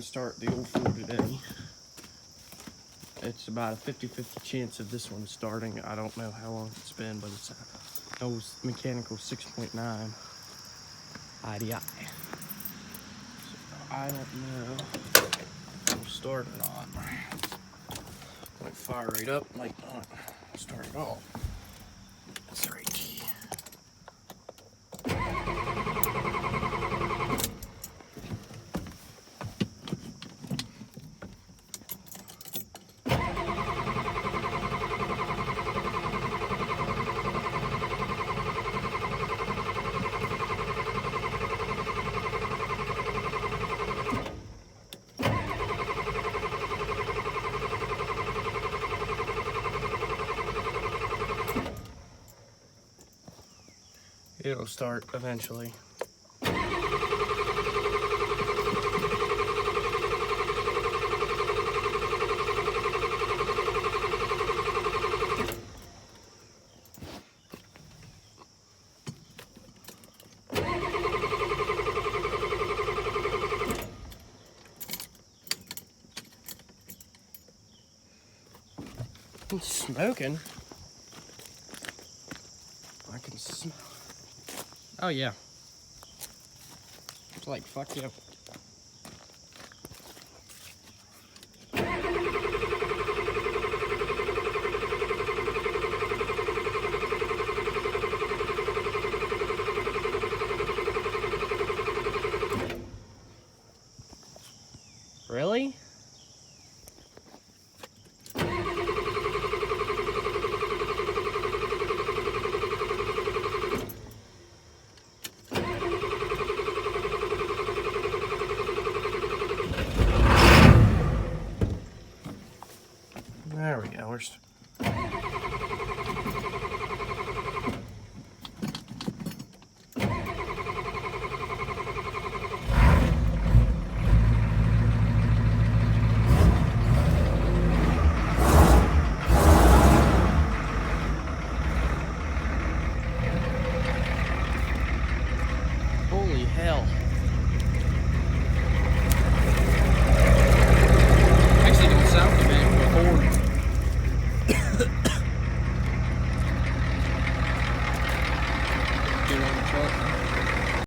Start the 04 today. It's about a 50-50 chance of this one starting. I don't know how long it's been, but it's a mechanical 6.9 IDI. So I don't know if it'll start or not. Might fire right up, might not start at all. That's the right key. It'll start eventually. It's smoking. I can smell. Oh yeah. It's like fuck you. Really? There we go.